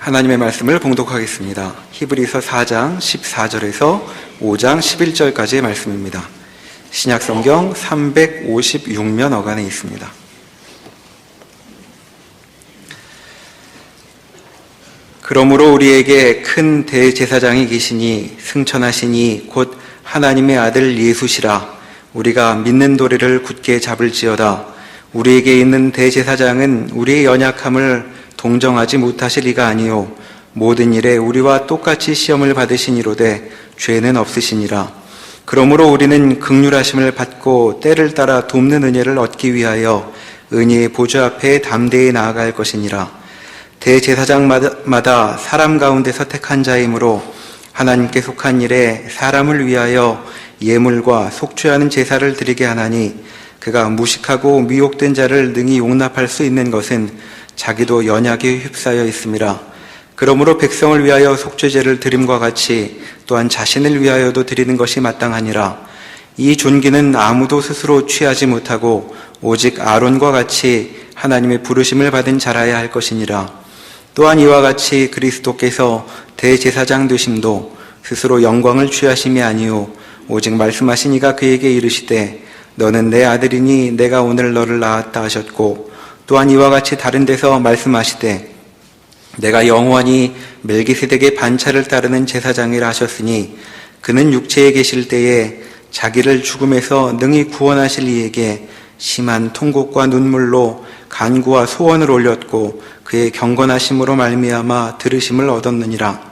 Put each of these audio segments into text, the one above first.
하나님의 말씀을 봉독하겠습니다. 히브리서 4장 14절에서 5장 11절까지의 말씀입니다. 신약성경 356면 어간에 있습니다. 그러므로 우리에게 큰 대제사장이 계시니 승천하시니 곧 하나님의 아들 예수시라. 우리가 믿는 도리를 굳게 잡을지어다. 우리에게 있는 대제사장은 우리의 연약함을 동정하지 못하실 이가 아니요 모든 일에 우리와 똑같이 시험을 받으시니로되 죄는 없으시니라. 그러므로 우리는 긍휼하심을 받고 때를 따라 돕는 은혜를 얻기 위하여 은혜의 보좌 앞에 담대히 나아갈 것이니라. 대제사장마다 사람 가운데서 택한 자이므로 하나님께 속한 일에 사람을 위하여 예물과 속죄하는 제사를 드리게 하나니, 그가 무식하고 미혹된 자를 능히 용납할 수 있는 것은 자기도 연약에 휩싸여 있음이라. 그러므로 백성을 위하여 속죄제를 드림과 같이 또한 자신을 위하여도 드리는 것이 마땅하니라. 이 존귀는 아무도 스스로 취하지 못하고 오직 아론과 같이 하나님의 부르심을 받은 자라야 할 것이니라. 또한 이와 같이 그리스도께서 대제사장 되심도 스스로 영광을 취하심이 아니요 오직 말씀하신 이가 그에게 이르시되 너는 내 아들이니 내가 오늘 너를 낳았다 하셨고, 또한 이와 같이 다른 데서 말씀하시되 내가 영원히 멜기세덱의 반차를 따르는 제사장이라 하셨으니, 그는 육체에 계실 때에 자기를 죽음에서 능히 구원하실 이에게 심한 통곡과 눈물로 간구와 소원을 올렸고 그의 경건하심으로 말미암아 들으심을 얻었느니라.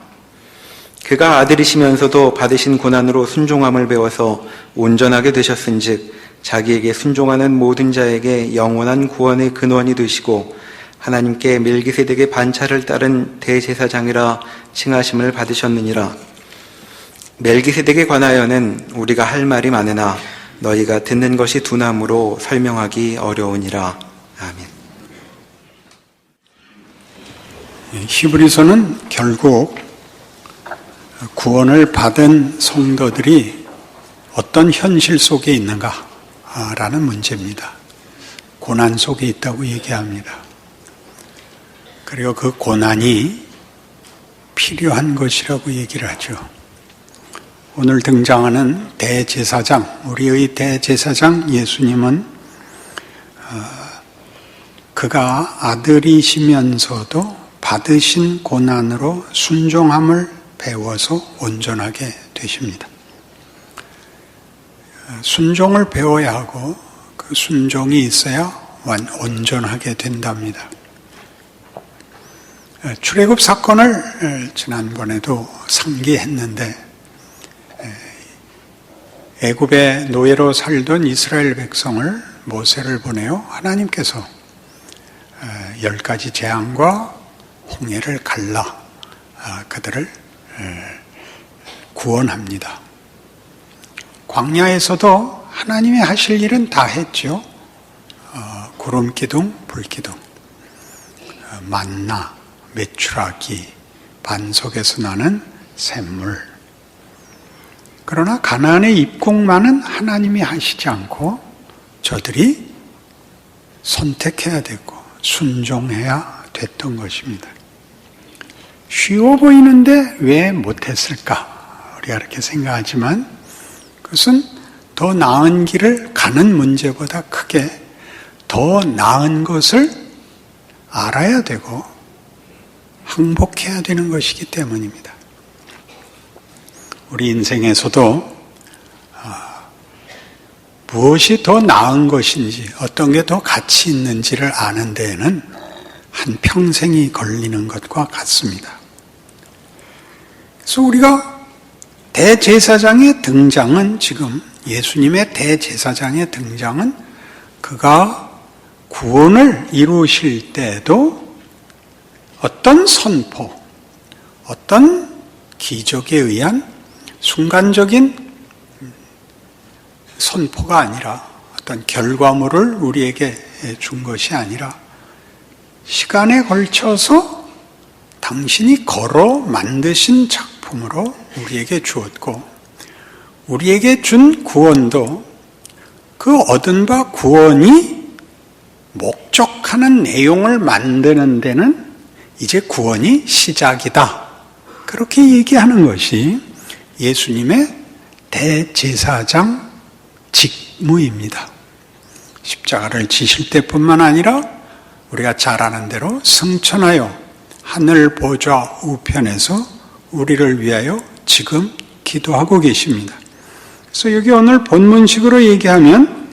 그가 아들이시면서도 받으신 고난으로 순종함을 배워서 온전하게 되셨은즉 자기에게 순종하는 모든 자에게 영원한 구원의 근원이 되시고 하나님께 멜기세덱의 반차를 따른 대제사장이라 칭하심을 받으셨느니라. 멜기세덱에 관하여는 우리가 할 말이 많으나 너희가 듣는 것이 둔함으로 설명하기 어려우니라. 아멘. 히브리서는 결국 구원을 받은 성도들이 어떤 현실 속에 있는가라는 문제입니다. 고난 속에 있다고 얘기합니다. 그리고 그 고난이 필요한 것이라고 얘기를 하죠. 오늘 등장하는 대제사장, 우리의 대제사장 예수님은 그가 아들이시면서도 받으신 고난으로 순종함을 배워서 온전하게 되십니다. 순종을 배워야 하고 그 순종이 있어야 온전하게 된답니다. 출애굽 사건을 지난번에도 상기했는데, 애굽의 노예로 살던 이스라엘 백성을 모세를 보내어 하나님께서 10가지 재앙과 홍해를 갈라 그들을 구원합니다. 광야에서도 하나님이 하실 일은 다 했죠. 구름 기둥, 불 기둥, 만나, 메추라기, 반석에서 나는 샘물. 그러나 가나안의 입국만은 하나님이 하시지 않고 저들이 선택해야 되고 순종해야 됐던 것입니다. 쉬워 보이는데 왜 못했을까? 우리가 이렇게 생각하지만 그것은 더 나은 길을 가는 문제보다 크게 더 나은 것을 알아야 되고 항복해야 되는 것이기 때문입니다. 우리 인생에서도 무엇이 더 나은 것인지, 어떤 게 더 가치 있는지를 아는 데에는 한 평생이 걸리는 것과 같습니다. 그래서 우리가 대제사장의 등장은, 지금 예수님의 대제사장의 등장은 그가 구원을 이루실 때에도 어떤 선포, 어떤 기적에 의한 순간적인 선포가 아니라, 어떤 결과물을 우리에게 준 것이 아니라 시간에 걸쳐서 당신이 걸어 만드신 작품으로 우리에게 주었고, 우리에게 준 구원도 그 얻은 바 구원이 목적하는 내용을 만드는 데는 이제 구원이 시작이다. 그렇게 얘기하는 것이 예수님의 대제사장 직무입니다. 십자가를 지실 때뿐만 아니라 우리가 잘 아는 대로 승천하여 하늘 보좌 우편에서 우리를 위하여 지금 기도하고 계십니다. 그래서 여기 오늘 본문식으로 얘기하면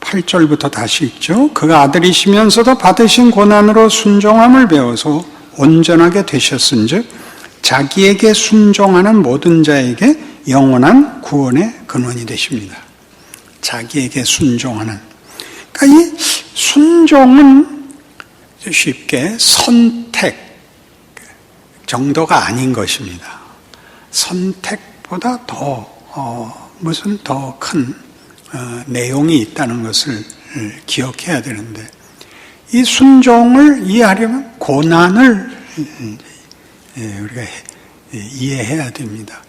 8절부터 다시 읽죠. 그가 아들이시면서도 받으신 고난으로 순종함을 배워서 온전하게 되셨은즉 자기에게 순종하는 모든 자에게 영원한 구원의 근원이 되십니다. 자기에게 순종하는. 그러니까 이 순종은 쉽게 선택 정도가 아닌 것입니다. 선택보다 무슨 더 큰 내용이 있다는 것을 기억해야 되는데, 이 순종을 이해하려면 고난을 우리가 이해해야 됩니다.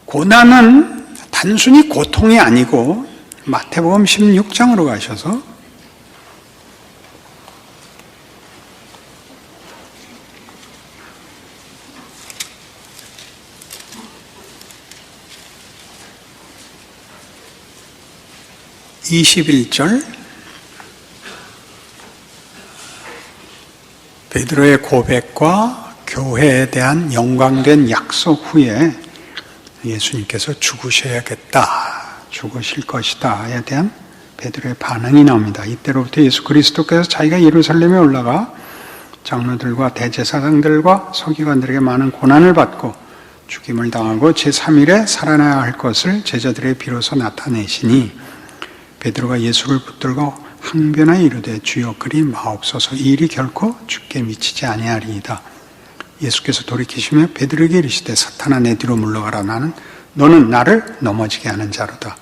고난은 단순히 고통이 아니고, 마태복음 16장으로 가셔서 (21절) 베드로의 고백과 교회에 대한 영광된 약속 후에 예수님께서 죽으셔야겠다, 죽으실 것이다에 대한 베드로의 반응이 나옵니다. 이때로부터 예수 그리스도께서 자기가 예루살렘에 올라가 장로들과 대제사장들과 서기관들에게 많은 고난을 받고 죽임을 당하고 제3일에 살아나야 할 것을 제자들에게 비로소 나타내시니, 베드로가 예수를 붙들고 항변하여 이르되 주여 그리 마옵소서, 이 일이 결코 주께 미치지 아니하리이다. 예수께서 돌이키시며 베드로에게 이르시되 사탄아 내 뒤로 물러가라. 너는 나를 넘어지게 하는 자로다.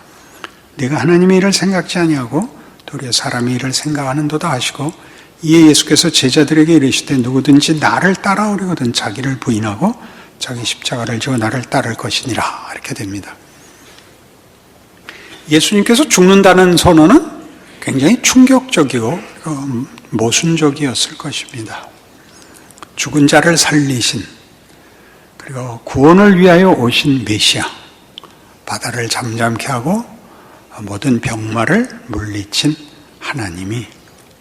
네가 하나님의 일을 생각지 아니하고 도리어 사람의 일을 생각하는도다 하시고, 이에 예수께서 제자들에게 이르시되 누구든지 나를 따라오려거든 자기를 부인하고 자기 십자가를 지고 나를 따를 것이니라. 이렇게 됩니다. 예수님께서 죽는다는 선언은 굉장히 충격적이고 모순적이었을 것입니다. 죽은 자를 살리신, 그리고 구원을 위하여 오신 메시아, 바다를 잠잠케 하고 모든 병마를 물리친 하나님이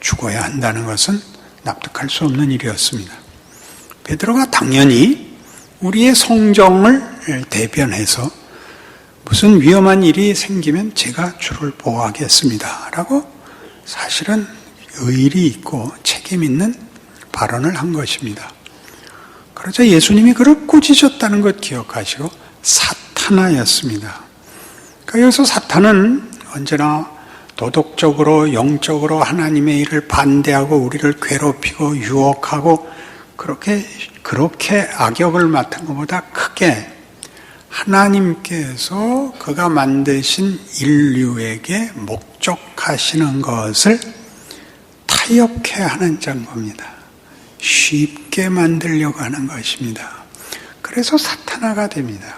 죽어야 한다는 것은 납득할 수 없는 일이었습니다. 베드로가 당연히 우리의 성정을 대변해서 무슨 위험한 일이 생기면 제가 주를 보호하겠습니다 라고 사실은 의리 있고 책임 있는 발언을 한 것입니다. 그러자 예수님이 그를 꾸짖었다는 것 기억하시고 사탄아였습니다. 그러니까 여기서 사탄은 언제나 도덕적으로 영적으로 하나님의 일을 반대하고 우리를 괴롭히고 유혹하고 그렇게 악역을 맡은 것보다 크게 하나님께서 그가 만드신 인류에게 목적하시는 것을 타협케 하는 자인 겁니다. 쉽게 만들려고 하는 것입니다. 그래서 사탄아가 됩니다.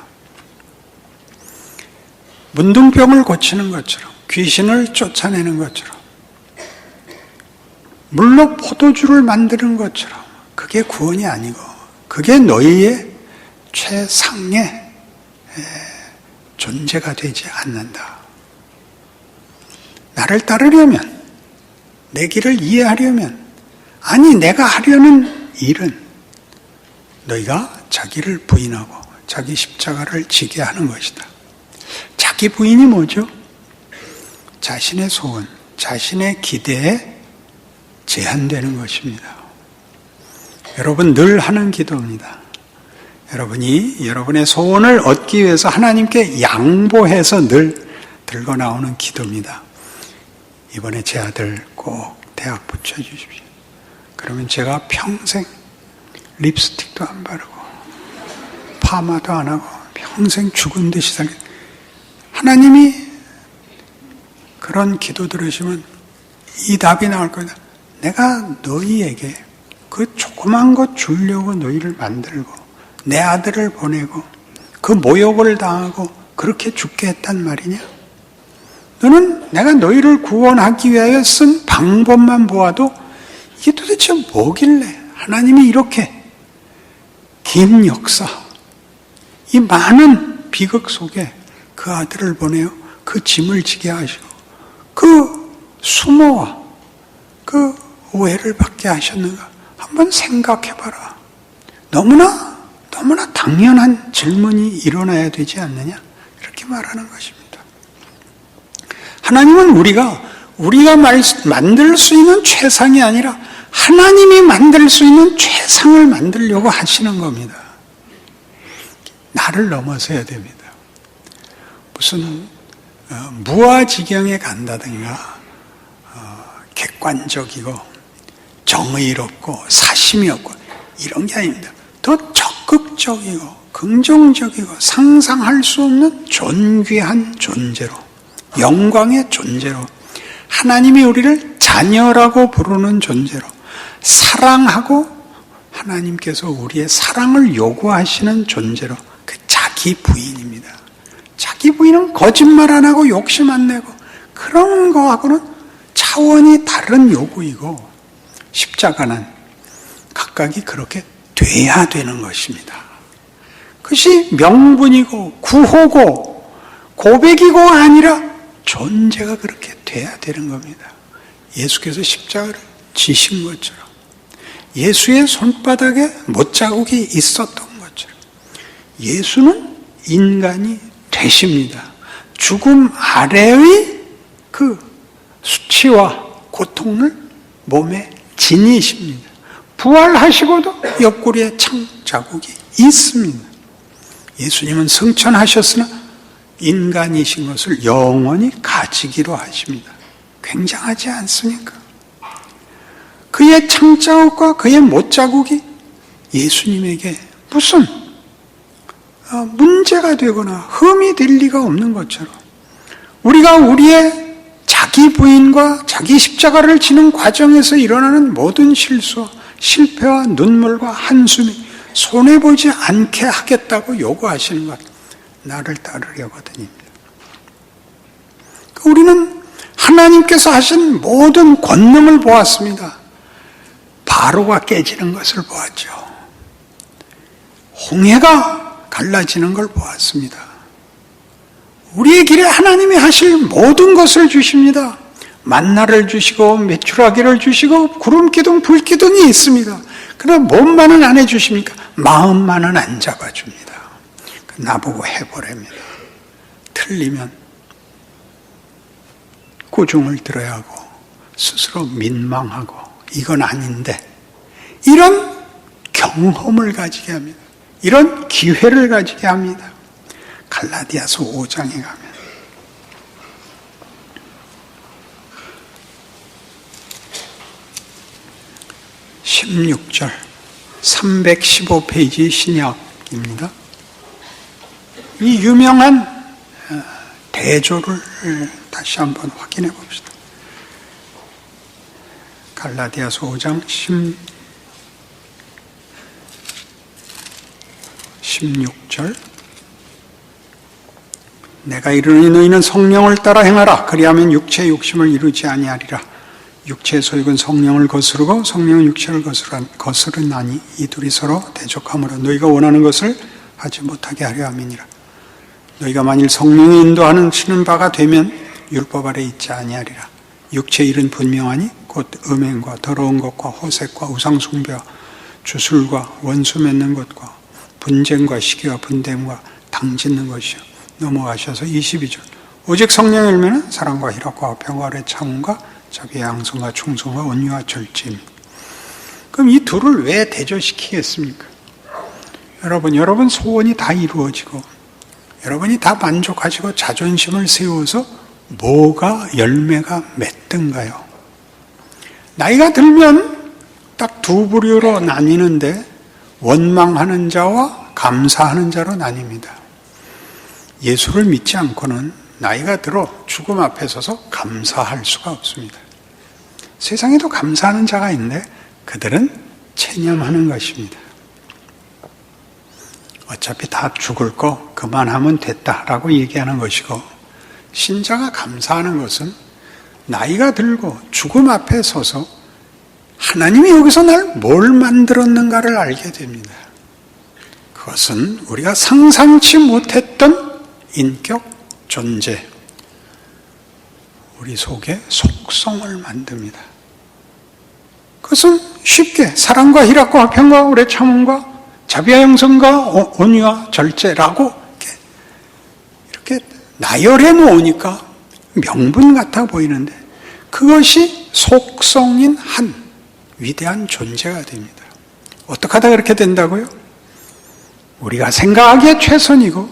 문둥병을 고치는 것처럼, 귀신을 쫓아내는 것처럼, 물로 포도주를 만드는 것처럼, 그게 구원이 아니고 그게 너희의 최상의 존재가 되지 않는다. 나를 따르려면, 내 길을 이해하려면, 아니 내가 하려는 일은 너희가 자기를 부인하고 자기 십자가를 지게 하는 것이다. 자기 부인이 뭐죠? 자신의 소원, 자신의 기대에 제한되는 것입니다. 여러분 늘 하는 기도입니다. 여러분이 여러분의 소원을 얻기 위해서 하나님께 양보해서 늘 들고 나오는 기도입니다. 이번에 제 아들 꼭 대학 붙여주십시오. 그러면 제가 평생 립스틱도 안 바르고 파마도 안 하고 평생 죽은 듯이 살게. 하나님이 그런 기도 들으시면 이 답이 나올 거다. 내가 너희에게 그 조그만 것 주려고 너희를 만들고 내 아들을 보내고 그 모욕을 당하고 그렇게 죽게 했단 말이냐? 너는 내가 너희를 구원하기 위하여 쓴 방법만 보아도 이게 도대체 뭐길래 하나님이 이렇게 긴 역사, 이 많은 비극 속에 그 아들을 보내어 그 짐을 지게 하시고 그 수모와 그 오해를 받게 하셨는가 한번 생각해봐라. 너무나 당연한 질문이 일어나야 되지 않느냐, 이렇게 말하는 것입니다. 하나님은 우리가 만들 수 있는 최상이 아니라 하나님이 만들 수 있는 최상을 만들려고 하시는 겁니다. 나를 넘어서야 됩니다. 무슨 무아지경에 간다든가 객관적이고 정의롭고 사심이 없고 이런 게 아닙니다. 더 적극적이고 긍정적이고 상상할 수 없는 존귀한 존재로, 영광의 존재로, 하나님이 우리를 자녀라고 부르는 존재로, 사랑하고 하나님께서 우리의 사랑을 요구하시는 존재로, 그 자기 부인입니다. 자기 부인은 거짓말 안 하고 욕심 안 내고 그런 거하고는 차원이 다른 요구이고, 십자가는 각각이 그렇게 돼야 되는 것입니다. 그것이 명분이고 구호고 고백이고가 아니라 존재가 그렇게 돼야 되는 겁니다. 예수께서 십자가를 지신 것처럼, 예수의 손바닥에 못자국이 있었던 것처럼 예수는 인간이 되십니다. 죽음 아래의 그 수치와 고통을 몸에 지니십니다. 부활하시고도 옆구리에 창자국이 있습니다. 예수님은 승천하셨으나 인간이신 것을 영원히 가지기로 하십니다. 굉장하지 않습니까? 그의 창자국과 그의 못자국이 예수님에게 무슨 문제가 되거나 흠이 될 리가 없는 것처럼, 우리가 우리의 자기 부인과 자기 십자가를 지는 과정에서 일어나는 모든 실수와 실패와 눈물과 한숨이 손해보지 않게 하겠다고 요구하시는 것, 나를 따르려거든입니다. 우리는 하나님께서 하신 모든 권능을 보았습니다. 바로가 깨지는 것을 보았죠. 홍해가 갈라지는 걸 보았습니다. 우리의 길에 하나님이 하실 모든 것을 주십니다. 만나를 주시고 메추라기를 주시고 구름 기둥 불 기둥이 있습니다. 그러나 몸만은 안 해주십니까? 마음만은 안 잡아줍니다. 나보고 해보랍니다. 틀리면 꾸중을 들어야 하고 스스로 민망하고 이건 아닌데, 이런 경험을 가지게 합니다. 이런 기회를 가지게 합니다. 갈라디아서 5장에 가면 (16절) 315페이지 신약입니다. 이 유명한 대조를 다시 한번 확인해 봅시다. 갈라디아서 5장 16절. 내가 이르노니 너희는 성령을 따라 행하라. 그리하면 육체의 욕심을 이루지 아니하리라. 육체의 소욕은 성령을 거스르고 성령은 육체를 거스르나니 이 둘이 서로 대적하므로 너희가 원하는 것을 하지 못하게 하려 함이니라. 너희가 만일 성령이 인도하는 치는 바가 되면 율법 아래 있지 아니하리라. 육체의 일은 분명하니 곧 음행과 더러운 것과 호색과 우상숭배와 주술과 원수 맺는 것과 분쟁과 시기와 분됨과 당짓는 것이요. 넘어가셔서 22절. 오직 성령의 열매는 사랑과 희락과 평화의 참음과 자비의 양성과 충성과 온유와 절제입니다. 그럼 이 둘을 왜 대조시키겠습니까? 여러분 소원이 다 이루어지고 여러분이 다 만족하시고 자존심을 세워서 뭐가 열매가 맺든가요? 나이가 들면 딱 두 부류로 나뉘는데 원망하는 자와 감사하는 자로 나뉩니다. 예수를 믿지 않고는 나이가 들어 죽음 앞에 서서 감사할 수가 없습니다. 세상에도 감사하는 자가 있는데 그들은 체념하는 것입니다. 어차피 다 죽을 거 그만하면 됐다라고 얘기하는 것이고, 신자가 감사하는 것은 나이가 들고 죽음 앞에 서서 하나님이 여기서 날 뭘 만들었는가를 알게 됩니다. 그것은 우리가 상상치 못했던 인격, 존재, 우리 속에 속성을 만듭니다. 그것은 쉽게 사랑과 희락과 화평과 오래 참음과 자비와 형성과 온유와 절제라고 이렇게 나열해 놓으니까 명분 같아 보이는데 그것이 속성인 한 위대한 존재가 됩니다. 어떻게 하다 그렇게 된다고요? 우리가 생각하기에 최선이고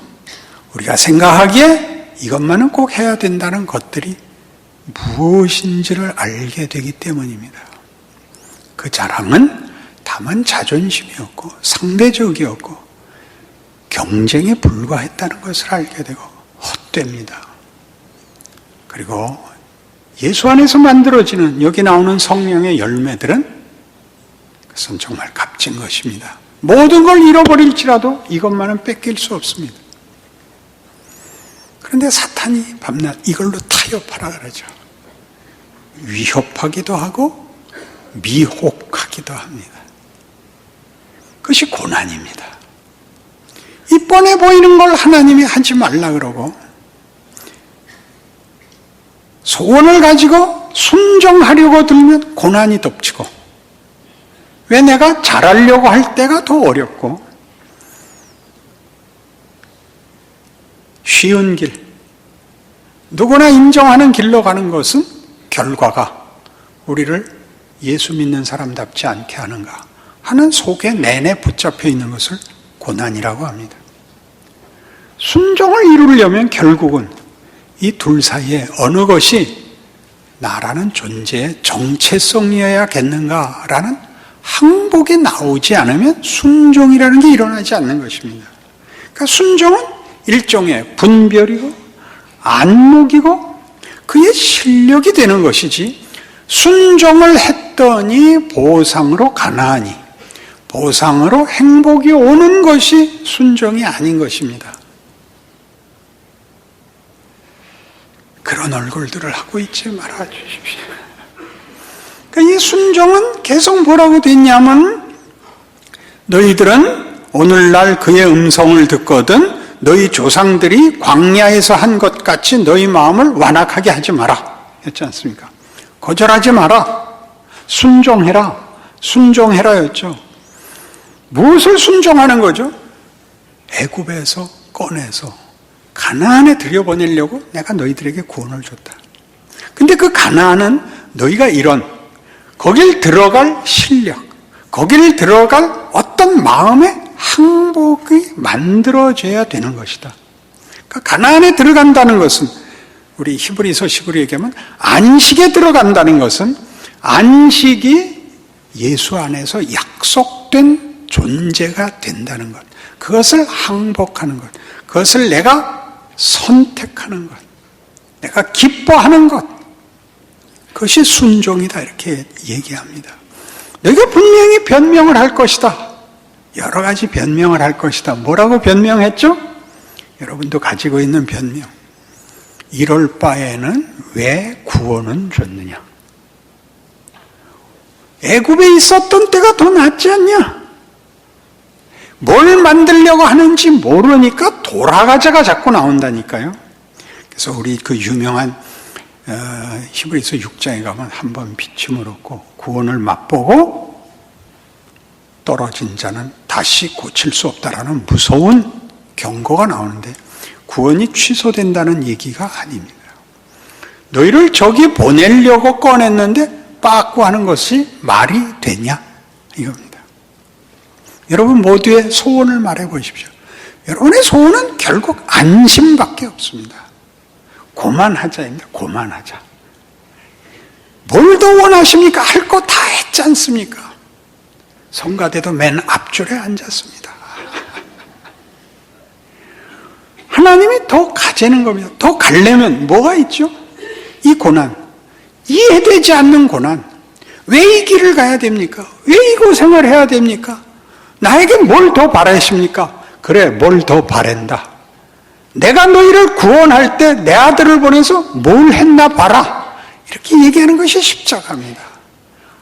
우리가 생각하기에 이것만은 꼭 해야 된다는 것들이 무엇인지를 알게 되기 때문입니다. 그 자랑은 다만 자존심이었고 상대적이었고 경쟁에 불과했다는 것을 알게 되고 헛됩니다. 그리고 예수 안에서 만들어지는 여기 나오는 성령의 열매들은 그것은 정말 값진 것입니다. 모든 걸 잃어버릴지라도 이것만은 뺏길 수 없습니다. 그런데 사탄이 밤낮 이걸로 타협하라 그러죠. 위협하기도 하고 미혹하기도 합니다. 그것이 고난입니다. 이 뻔해 보이는 걸 하나님이 하지 말라 그러고 소원을 가지고 순종하려고 들면 고난이 덮치고 왜 내가 잘하려고 할 때가 더 어렵고 쉬운 길, 누구나 인정하는 길로 가는 것은 결과가 우리를 예수 믿는 사람답지 않게 하는가 하는 속에 내내 붙잡혀 있는 것을 고난이라고 합니다. 순종을 이루려면 결국은 이 둘 사이에 어느 것이 나라는 존재의 정체성이어야겠는가라는 항복이 나오지 않으면 순종이라는 게 일어나지 않는 것입니다. 그러니까 순종은 일종의 분별이고 안목이고 그의 실력이 되는 것이지 순종을 했더니 보상으로 가나하니 보상으로 행복이 오는 것이 순종이 아닌 것입니다. 그런 얼굴들을 하고 있지 말아 주십시오. 그러니까 이 순종은 계속 뭐라고 됐냐면 너희들은 오늘날 그의 음성을 듣거든 너희 조상들이 광야에서 한 것 같이 너희 마음을 완악하게 하지 마라 했지 않습니까? 거절하지 마라. 순종해라. 순종해라였죠. 무엇을 순종하는 거죠? 애굽에서 꺼내서 가나안에 들여보내려고 내가 너희들에게 구원을 줬다. 근데 그 가나안은 너희가 이런 거길 들어갈 실력, 거길 들어갈 어떤 마음의 항복이 만들어져야 되는 것이다. 그러니까 가나안에 들어간다는 것은 우리 히브리서 10으로 얘기하면 안식에 들어간다는 것은 안식이 예수 안에서 약속된 존재가 된다는 것. 그것을 항복하는 것. 그것을 내가 선택하는 것. 내가 기뻐하는 것. 그것이 순종이다 이렇게 얘기합니다. 너희가 분명히 변명을 할 것이다. 여러 가지 변명을 할 것이다. 뭐라고 변명했죠? 여러분도 가지고 있는 변명. 이럴 바에는 왜 구원은 줬느냐? 애굽에 있었던 때가 더 낫지 않냐? 뭘 만들려고 하는지 모르니까 돌아가자가 자꾸 나온다니까요. 그래서 우리 그 유명한 히브리서 6장에 가면 한번 비침을 얻고 구원을 맛보고 떨어진 자는 다시 고칠 수 없다라는 무서운 경고가 나오는데 구원이 취소된다는 얘기가 아닙니다. 너희를 저기 보내려고 꺼냈는데 빠꾸하는 것이 말이 되냐? 이겁니다. 여러분 모두의 소원을 말해 보십시오. 여러분의 소원은 결국 안심밖에 없습니다. 고만하자입니다. 고만하자. 뭘 더 원하십니까? 할 거 다 했지 않습니까? 성가대도 맨 앞줄에 앉았습니다. 하나님이 더 가재는 겁니다. 더 가려면 뭐가 있죠? 이 고난, 이해되지 않는 고난. 왜 이 길을 가야 됩니까? 왜 이 고생을 해야 됩니까? 나에게 뭘 더 바라십니까? 그래, 뭘 더 바란다. 내가 너희를 구원할 때 내 아들을 보내서 뭘 했나 봐라. 이렇게 얘기하는 것이 십자가입니다.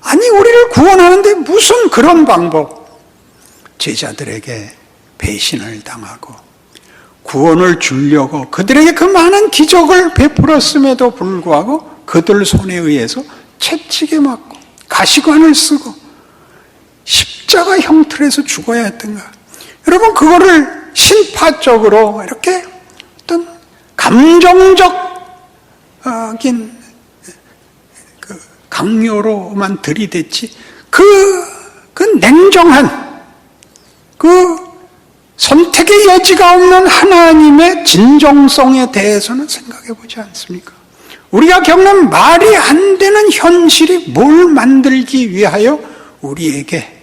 아니 우리를 구원하는데 무슨 그런 방법? 제자들에게 배신을 당하고 구원을 주려고 그들에게 그 많은 기적을 베풀었음에도 불구하고 그들 손에 의해서 채찍에 맞고 가시관을 쓰고 십자가 형틀에서 죽어야 했던가. 여러분 그거를 신파적으로 이렇게 어떤 감정적인 그 강요로만 들이댔지 그 냉정한 그 선택의 여지가 없는 하나님의 진정성에 대해서는 생각해 보지 않습니까? 우리가 겪는 말이 안 되는 현실이 뭘 만들기 위하여 우리에게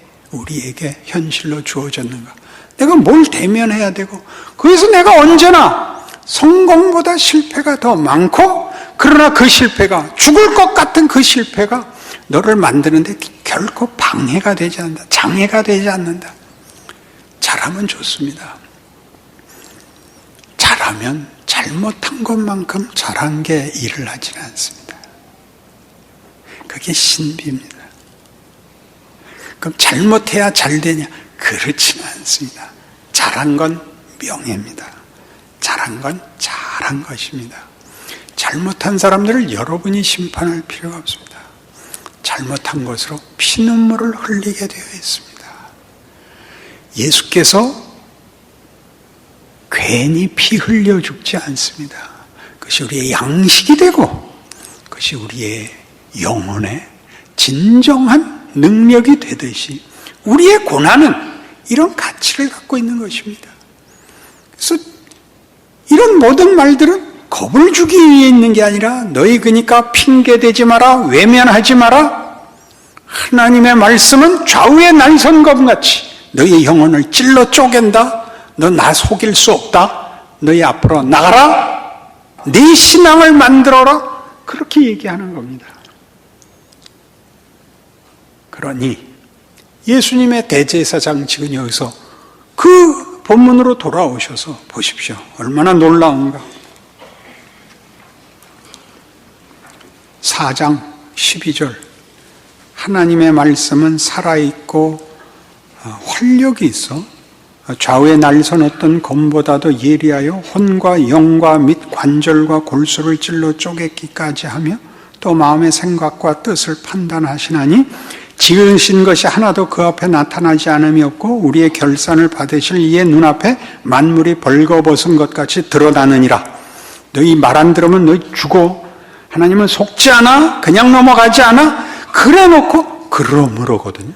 현실로 주어졌는가? 내가 뭘 대면해야 되고, 그래서 내가 언제나 성공보다 실패가 더 많고, 그러나 그 실패가, 죽을 것 같은 그 실패가 너를 만드는데 결코 방해가 되지 않는다. 장애가 되지 않는다. 잘하면 좋습니다. 잘하면 잘못한 것만큼 잘한 게 일을 하지는 않습니다. 그게 신비입니다. 그럼 잘못해야 잘 되냐? 그렇지는 않습니다. 잘한 건 명예입니다. 잘한 건 잘한 것입니다. 잘못한 사람들을 여러분이 심판할 필요가 없습니다. 잘못한 것으로 피눈물을 흘리게 되어 있습니다. 예수께서 괜히 피 흘려 죽지 않습니다. 그것이 우리의 양식이 되고 그것이 우리의 영혼의 진정한 능력이 되듯이 우리의 고난은 이런 가치를 갖고 있는 것입니다. 그래서 이런 모든 말들은 겁을 주기 위해 있는 게 아니라 너희 그러니까 핑계대지 마라, 외면하지 마라. 하나님의 말씀은 좌우의 날선검같이 너희 영혼을 찔러 쪼갠다. 너 나 속일 수 없다. 너희 앞으로 나가라. 네 신앙을 만들어라. 그렇게 얘기하는 겁니다. 그러니 예수님의 대제사장 지금 여기서 그 본문으로 돌아오셔서 보십시오. 얼마나 놀라운가. 4장 12절 하나님의 말씀은 살아있고 활력이 있어 좌우에 날선 어떤 검보다도 예리하여 혼과 영과 및 관절과 골수를 찔러 쪼개기까지 하며 또 마음의 생각과 뜻을 판단하시나니 지으신 것이 하나도 그 앞에 나타나지 않음이 없고 우리의 결산을 받으실 이의 눈앞에 만물이 벌거벗은 것 같이 드러나느니라. 너희 말 안 들으면 너희 죽어. 하나님은 속지 않아? 그냥 넘어가지 않아? 그래 놓고 그러므로거든요.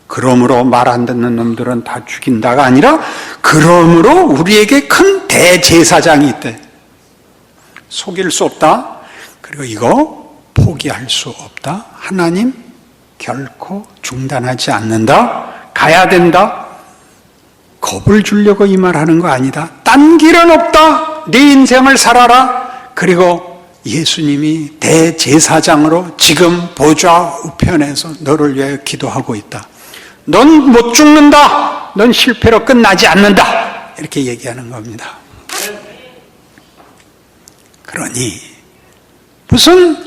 그러므로 말 안 듣는 놈들은 다 죽인다가 아니라 그러므로 우리에게 큰 대제사장이 있대. 속일 수 없다. 그리고 이거 포기할 수 없다. 하나님 결코 중단하지 않는다. 가야 된다. 겁을 주려고 이 말하는 거 아니다. 딴 길은 없다. 네 인생을 살아라. 그리고 예수님이 대제사장으로 지금 보좌 우편에서 너를 위하여 기도하고 있다. 넌 못 죽는다. 넌 실패로 끝나지 않는다. 이렇게 얘기하는 겁니다. 그러니 무슨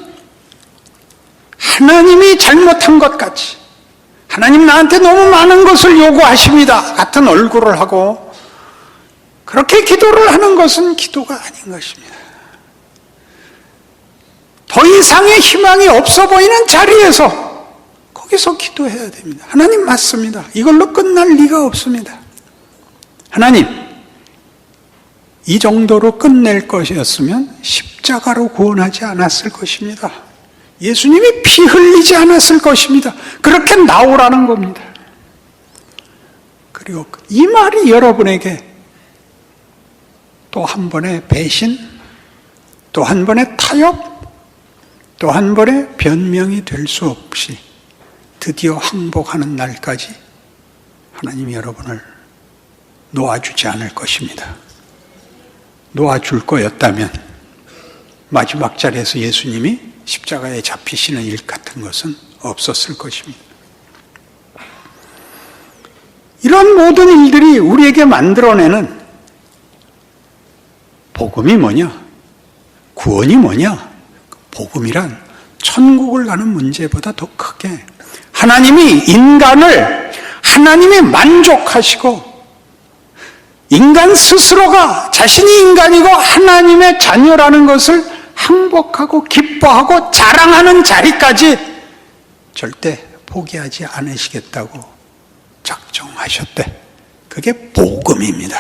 하나님이 잘못한 것 같이 하나님 나한테 너무 많은 것을 요구하십니다. 같은 얼굴을 하고 그렇게 기도를 하는 것은 기도가 아닌 것입니다. 더 이상의 희망이 없어 보이는 자리에서 거기서 기도해야 됩니다. 하나님 맞습니다. 이걸로 끝날 리가 없습니다. 하나님, 이 정도로 끝낼 것이었으면 십자가로 구원하지 않았을 것입니다. 예수님이 피 흘리지 않았을 것입니다. 그렇게 나오라는 겁니다. 그리고 이 말이 여러분에게 또 한 번의 배신, 또 한 번의 타협, 또 한 번의 변명이 될 수 없이 드디어 항복하는 날까지 하나님이 여러분을 놓아주지 않을 것입니다. 놓아줄 거였다면 마지막 자리에서 예수님이 십자가에 잡히시는 일 같은 것은 없었을 것입니다. 이런 모든 일들이 우리에게 만들어내는 복음이 뭐냐? 구원이 뭐냐? 복음이란 천국을 가는 문제보다 더 크게 하나님이 인간을 하나님이 만족하시고 인간 스스로가 자신이 인간이고 하나님의 자녀라는 것을 행복하고 기뻐하고 자랑하는 자리까지 절대 포기하지 않으시겠다고 작정하셨대. 그게 복음입니다.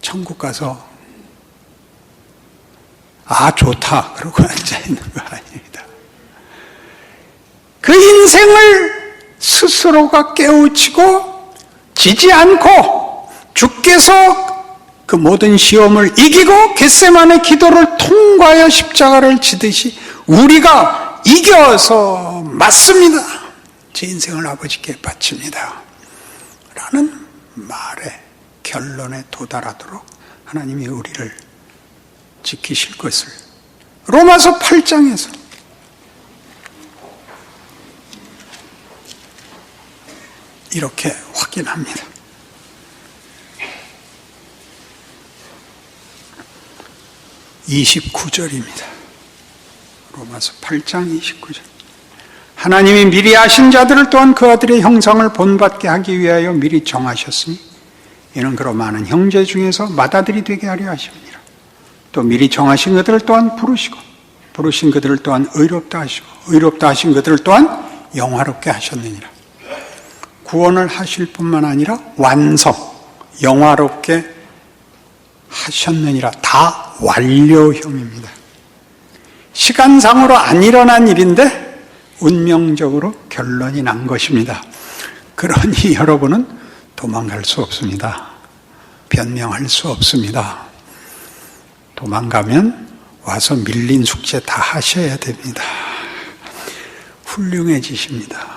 천국 가서 좋다 그러고 앉아있는 거 아닙니다. 그 인생을 스스로가 깨우치고 지지 않고 주께서 그 모든 시험을 이기고 겟세마네 기도를 통과하여 십자가를 지듯이 우리가 이겨서 맞습니다. 제 인생을 아버지께 바칩니다. 라는 말의 결론에 도달하도록 하나님이 우리를 지키실 것을 로마서 8장에서 이렇게 확인합니다. (29절입니다) 로마서 8장 29절. 하나님이 미리 아신 자들을 또한 그 아들의 형상을 본받게 하기 위하여 미리 정하셨으니 이는 그로 많은 형제 중에서 맏아들이 되게 하려 하심이니라. 또 미리 정하신 그들을 또한 부르시고 부르신 그들을 또한 의롭다 하시고 의롭다 하신 그들을 또한 영화롭게 하셨느니라. 구원을 하실 뿐만 아니라 완성, 영화롭게 하셨느니라. 다 완료형입니다. 시간상으로 안 일어난 일인데 운명적으로 결론이 난 것입니다. 그러니 여러분은 도망갈 수 없습니다. 변명할 수 없습니다. 도망가면 와서 밀린 숙제 다 하셔야 됩니다. 훌륭해지십니다.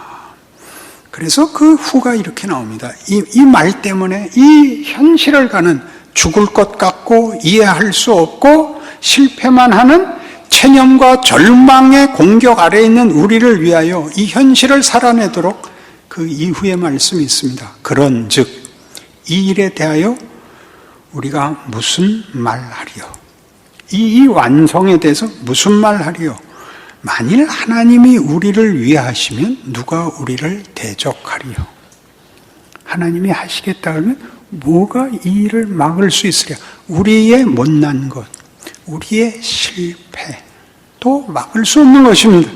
그래서 그 후가 이렇게 나옵니다. 이 말 때문에 이 현실을 가는 죽을 것 같고 이해할 수 없고 실패만 하는 체념과 절망의 공격 아래에 있는 우리를 위하여 이 현실을 살아내도록 그 이후의 말씀이 있습니다. 그런즉 이 일에 대하여 우리가 무슨 말하리요? 이 완성에 대해서 무슨 말하리요? 만일 하나님이 우리를 위하시면 누가 우리를 대적하리요? 하나님이 하시겠다 그러면 뭐가 이 일을 막을 수 있으랴? 우리의 못난 것, 우리의 실패도 막을 수 없는 것입니다.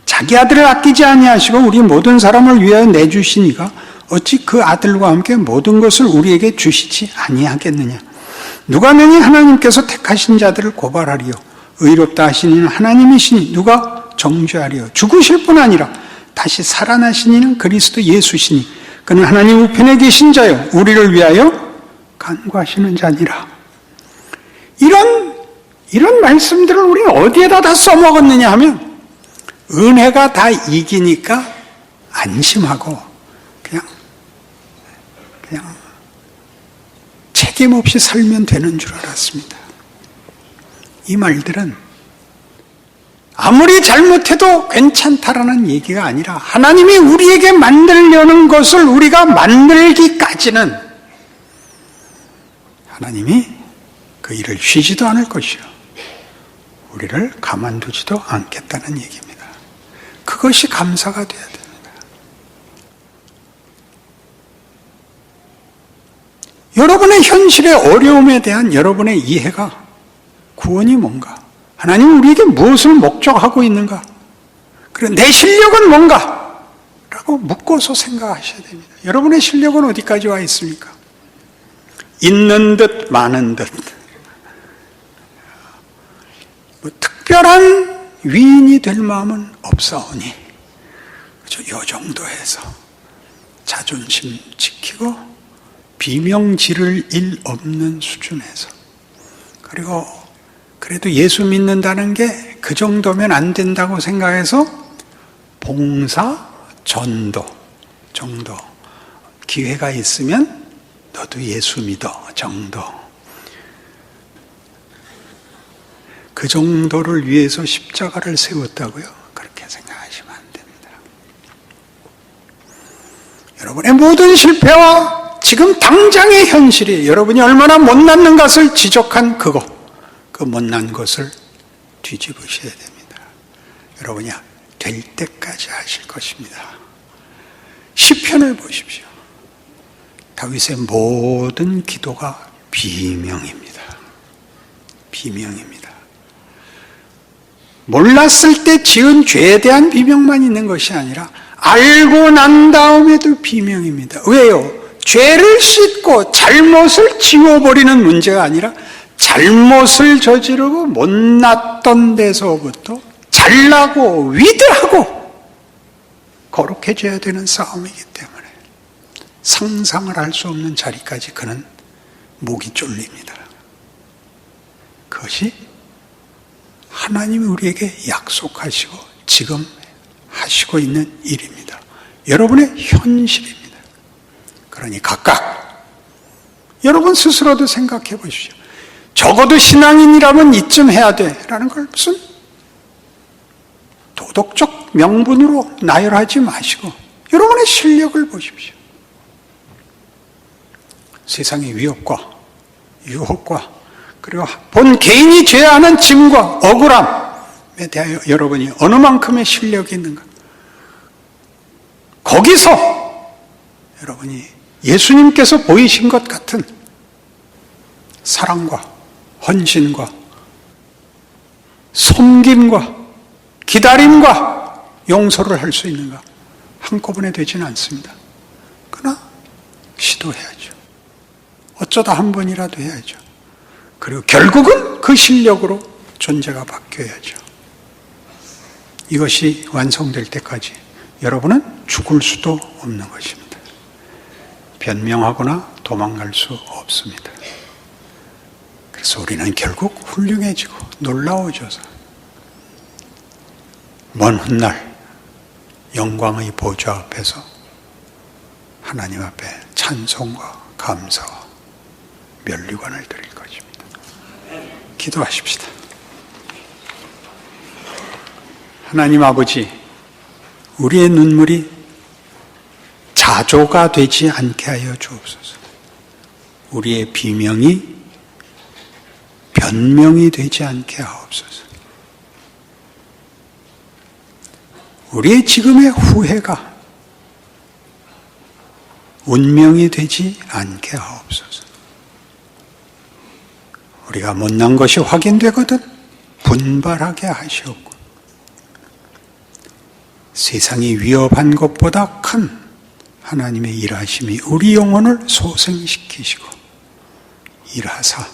자기 아들을 아끼지 아니하시고 우리 모든 사람을 위하여 내주시니가 어찌 그 아들과 함께 모든 것을 우리에게 주시지 아니하겠느냐? 누가 능히 하나님께서 택하신 자들을 고발하리요? 의롭다 하신 이는 하나님이시니 누가 정죄하리요? 죽으실 뿐 아니라 다시 살아나신 이는 그리스도 예수시니 그는 하나님 우편에 계신 자요 우리를 위하여 간구하시는 자니라. 이런 말씀들을 우리는 어디에다 다 써먹었느냐 하면 은혜가 다 이기니까 안심하고 그냥 책임 없이 살면 되는 줄 알았습니다. 이 말들은 아무리 잘못해도 괜찮다라는 얘기가 아니라 하나님이 우리에게 만들려는 것을 우리가 만들기까지는 하나님이 그 일을 쉬지도 않을 것이요 우리를 가만두지도 않겠다는 얘기입니다. 그것이 감사가 돼야 됩니다. 여러분의 현실의 어려움에 대한 여러분의 이해가 구원이 뭔가? 하나님 우리에게 무엇을 목적하고 있는가? 그리고 내 실력은 뭔가? 라고 묻고서 생각하셔야 됩니다. 여러분의 실력은 어디까지 와 있습니까? 있는 듯 많은 듯 특별한 위인이 될 마음은 없사오니 요 정도에서 자존심 지키고 비명 지를 일 없는 수준에서 그리고 그래도 예수 믿는다는 게 그 정도면 안 된다고 생각해서 봉사, 전도 정도 기회가 있으면 너도 예수 믿어 정도 그 정도를 위해서 십자가를 세웠다고요? 그렇게 생각하시면 안 됩니다. 여러분의 모든 실패와 지금 당장의 현실이 여러분이 얼마나 못난 것을 지적한 그 못난 것을 뒤집으셔야 됩니다. 여러분이 될 때까지 하실 것입니다. 시편을 보십시오. 다윗의 모든 기도가 비명입니다. 비명입니다. 몰랐을 때 지은 죄에 대한 비명만 있는 것이 아니라 알고 난 다음에도 비명입니다. 왜요? 죄를 씻고 잘못을 지워버리는 문제가 아니라 잘못을 저지르고 못났던 데서부터 잘나고 위대하고 거룩해져야 되는 싸움이기 때문에 상상을 할 수 없는 자리까지 그는 목이 쫄립니다. 그것이 하나님이 우리에게 약속하시고 지금 하시고 있는 일입니다. 여러분의 현실입니다. 그러니 각각 여러분 스스로도 생각해 보십시오. 적어도 신앙인이라면 이쯤 해야 돼라는 걸 무슨 도덕적 명분으로 나열하지 마시고 여러분의 실력을 보십시오. 세상의 위협과 유혹과 그리고 본 개인이 죄하는 짐과 억울함에 대하여 여러분이 어느 만큼의 실력이 있는가? 거기서 여러분이 예수님께서 보이신 것 같은 사랑과 헌신과 섬김과 기다림과 용서를 할 수 있는가? 한꺼번에 되지는 않습니다. 그러나 시도해야죠. 어쩌다 한 번이라도 해야죠. 그리고 결국은 그 실력으로 존재가 바뀌어야죠. 이것이 완성될 때까지 여러분은 죽을 수도 없는 것입니다. 변명하거나 도망갈 수 없습니다. 그래서 우리는 결국 훌륭해지고 놀라워져서 먼 훗날 영광의 보좌 앞에서 하나님 앞에 찬송과 감사와 면류관을 드릴 것입니다. 기도하십시다. 하나님 아버지, 우리의 눈물이 자조가 되지 않게 하여 주옵소서. 우리의 비명이 변명이 되지 않게 하옵소서. 우리의 지금의 후회가 운명이 되지 않게 하옵소서. 우리가 못난 것이 확인되거든 분발하게 하시옵고 세상이 위협한 것보다 큰 하나님의 일하심이 우리 영혼을 소생시키시고 일하사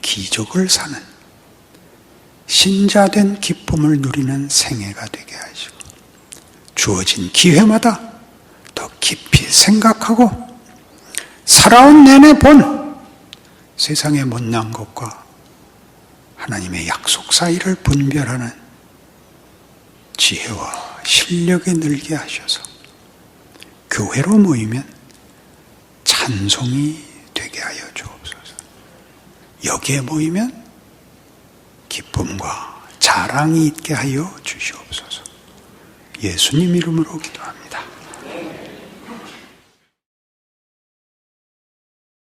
기적을 사는 신자된 기쁨을 누리는 생애가 되게 하시고 주어진 기회마다 더 깊이 생각하고 살아온 내내 본 세상의 못난 것과 하나님의 약속 사이를 분별하는 지혜와 실력이 늘게 하셔서 교회로 모이면 찬송이 되게 하여 주옵소서. 여기에 모이면 기쁨과 자랑이 있게 하여 주시옵소서. 예수님 이름으로 기도합니다.